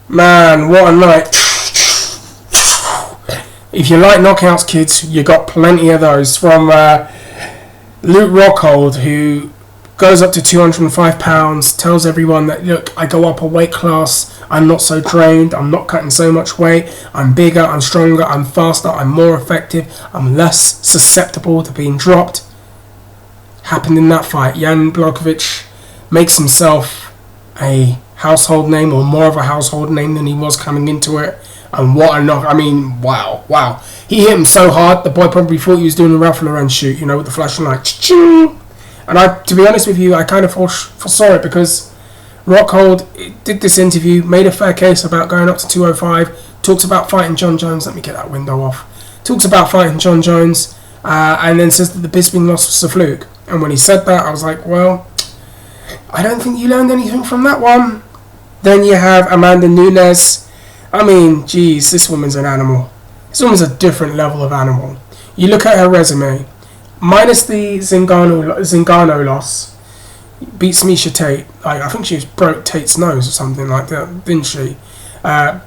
Man, what a night. If you like knockouts, kids, you got plenty of those. From Luke Rockhold, who goes up to 205 pounds, tells everyone that, look, I go up a weight class, I'm not so drained, I'm not cutting so much weight, I'm bigger, I'm stronger, I'm faster, I'm more effective, I'm less susceptible to being dropped. Happened in that fight. Jan Blachowicz makes himself a household name, or more of a household name than he was coming into it. And what a knock. I mean, wow. He hit him so hard, the boy probably thought he was doing a Ralph Lauren shoot, with the flashing light. Ching! And to be honest with you, I kind of foresaw it, because Rockhold did this interview, made a fair case about going up to 205, talks about fighting John Jones. Let me get that window off. Talks about fighting John Jones, and then says that the Bisping loss was a fluke. And when he said that, I was like, well, I don't think you learned anything from that one. Then you have Amanda Nunes. I mean, geez, this woman's an animal. This woman's a different level of animal. You look at her resume, minus the Zingano loss, beats Miesha Tate. I think she broke Tate's nose or something like that, didn't she?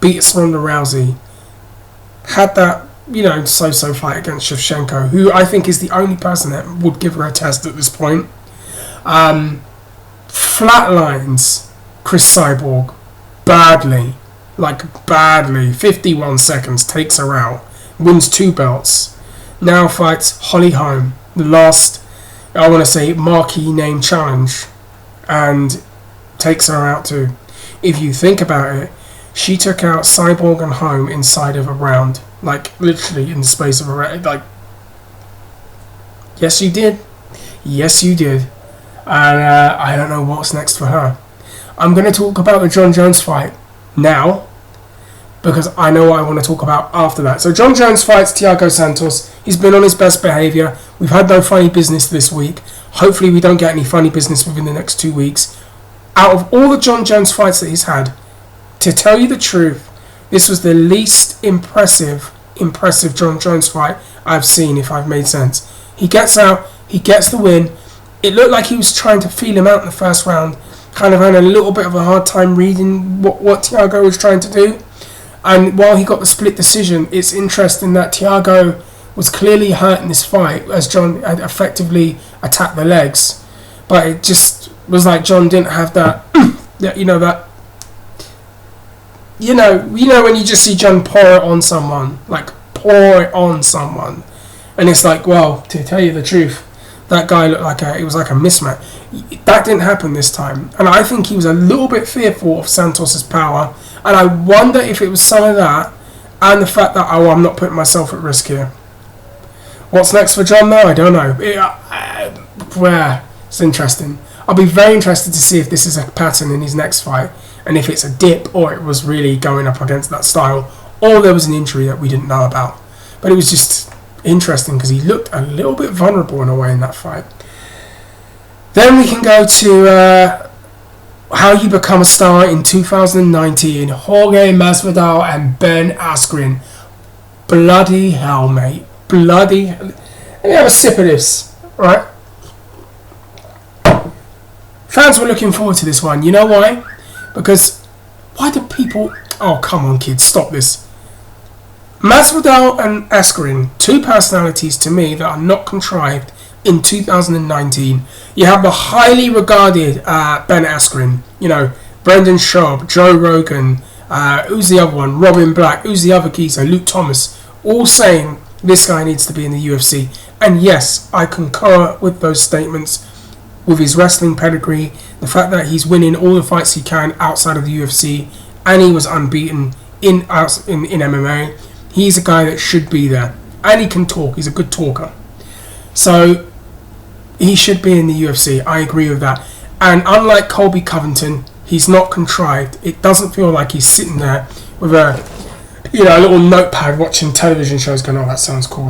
Beats Ronda Rousey. Had that, so-so fight against Shevchenko, who I think is the only person that would give her a test at this point. Flatlines Chris Cyborg badly. 51 seconds, takes her out, wins 2 belts. Now fights Holly Holm, the last, I want to say, marquee name challenge, and takes her out too. If you think about it, she took out Cyborg and Holm inside of a round, literally in the space of a round. Yes, you did. And I don't know what's next for her. I'm going to talk about the John Jones fight now, because I know what I want to talk about after that. So John Jones fights Thiago Santos. He's been on his best behaviour. We've had no funny business this week. Hopefully we don't get any funny business within the next 2 weeks. Out of all the John Jones fights that he's had, to tell you the truth, this was the least impressive John Jones fight I've seen, if I've made sense. He gets out, he gets the win. It looked like he was trying to feel him out in the first round, kind of had a little bit of a hard time reading what Thiago was trying to do. And while he got the split decision, it's interesting that Thiago was clearly hurt in this fight as John had effectively attacked the legs. But it just was like John didn't have that, when you just see John pour it on someone, and it's like, well, to tell you the truth, that guy looked like it was like a mismatch. That didn't happen this time, and I think he was a little bit fearful of Santos's power, and I wonder if it was some of that and the fact that, I'm not putting myself at risk here. What's next for John, though? I don't know. It's interesting. I'll be very interested to see if this is a pattern in his next fight, and if it's a dip, or it was really going up against that style, or there was an injury that we didn't know about. But it was just interesting because he looked a little bit vulnerable in a way in that fight. Then we can go to how you become a star in 2019. Jorge Masvidal and Ben Askren. Bloody hell, mate. Let me have a sip of this, right? Fans were looking forward to this one. You know why? Because why do people... Oh, come on, kids, stop this. Masvidal and Askren, 2 personalities to me that are not contrived in 2019. You have the highly regarded Ben Askren, Brendan Schaub, Joe Rogan, who's the other one? Robin Black, who's the other geezer? Luke Thomas, all saying this guy needs to be in the UFC. And yes, I concur with those statements. With his wrestling pedigree, the fact that he's winning all the fights he can outside of the UFC, and he was unbeaten in MMA, he's a guy that should be there. And he can talk, he's a good talker. So, he should be in the UFC, I agree with that. And unlike Colby Covington, he's not contrived. It doesn't feel like he's sitting there with a little notepad watching television shows going, oh, that sounds cool.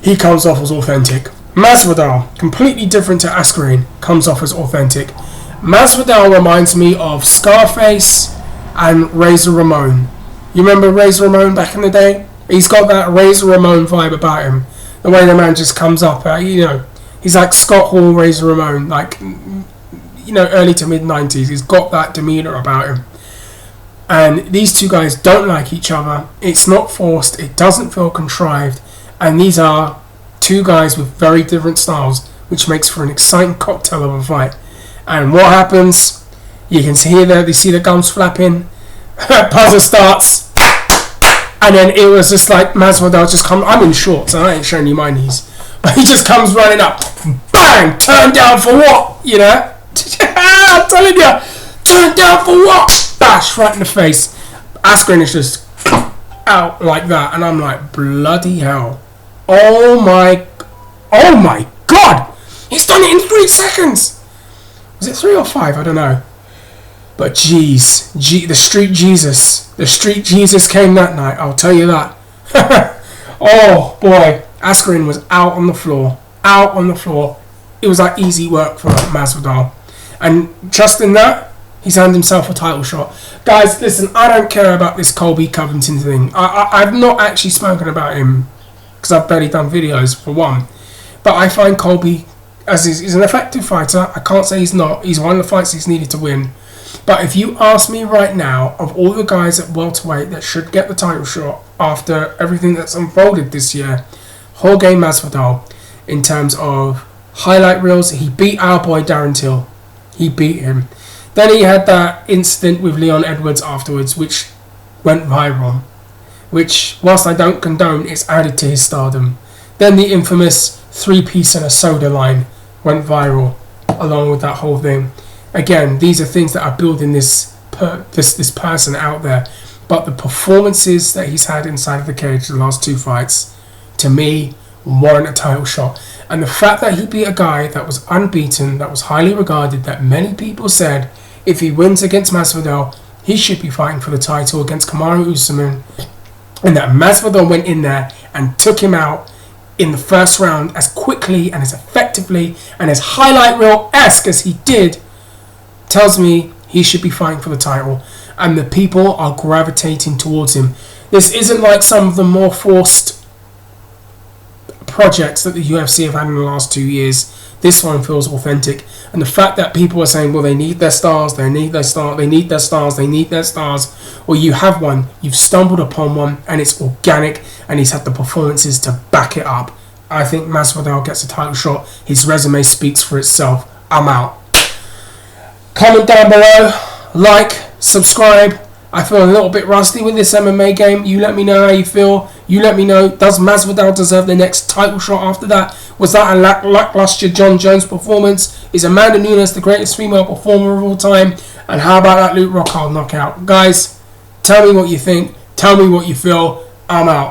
He comes off as authentic. Masvidal, completely different to Askren, comes off as authentic. Masvidal reminds me of Scarface and Razor Ramon. You remember Razor Ramon back in the day? He's got that Razor Ramon vibe about him. The way the man just comes up, he's like Scott Hall, Razor Ramon, early to mid 90s. He's got that demeanor about him. And these two guys don't like each other. It's not forced. It doesn't feel contrived. And these are two guys with very different styles, which makes for an exciting cocktail of a fight. And what happens? You can see there, you see the gums flapping. Puzzle starts. And then it was just like Masvidal just come. I'm in shorts, and I ain't showing you my knees. But he just comes running up. Bang! Turn down for what? You know? I'm telling you. Turn down for what? Bash right in the face. Askren is just out like that. And I'm like, bloody hell. Oh my God. He's done it in 3 seconds. Was it 3 or 5? I don't know. But jeez, the street Jesus came that night, I'll tell you that. Oh boy, Askren was out on the floor. It was like easy work for Masvidal. And just in that, he's earned himself a title shot. Guys, listen, I don't care about this Colby Covington thing. I've not actually spoken about him, because I've barely done videos, for one. But I find Colby, as he's an effective fighter. I can't say he's not. He's won the fights he's needed to win. But if you ask me right now, of all the guys at welterweight that should get the title shot after everything that's unfolded this year, Jorge Masvidal, in terms of highlight reels, he beat our boy Darren Till. He beat him. Then he had that incident with Leon Edwards afterwards, which went viral. Which, whilst I don't condone, it's added to his stardom. Then the infamous 3-piece and a soda line went viral, along with that whole thing. Again, these are things that are building this person out there. But the performances that he's had inside of the cage the last 2 fights, to me, warrant a title shot. And the fact that he beat a guy that was unbeaten, that was highly regarded, that many people said, if he wins against Masvidal, he should be fighting for the title against Kamaru Usman, and that Masvidal went in there and took him out in the first round as quickly and as effectively and as highlight reel-esque as he did, tells me he should be fighting for the title, and the people are gravitating towards him. This isn't like some of the more forced projects that the UFC have had in the last 2 years. This one feels authentic, and the fact that people are saying, well, they need their stars, they need their stars. Well, you have one, you've stumbled upon one, and it's organic, and he's had the performances to back it up. I think Masvidal gets a title shot. His resume speaks for itself. I'm out. Comment down below, like, subscribe. I feel a little bit rusty with this MMA game. You let me know how you feel. You let me know, does Masvidal deserve the next title shot after that? Was that a lackluster John Jones performance? Is Amanda Nunes the greatest female performer of all time? And how about that Luke Rockhold knockout? Guys, tell me what you think. Tell me what you feel. I'm out.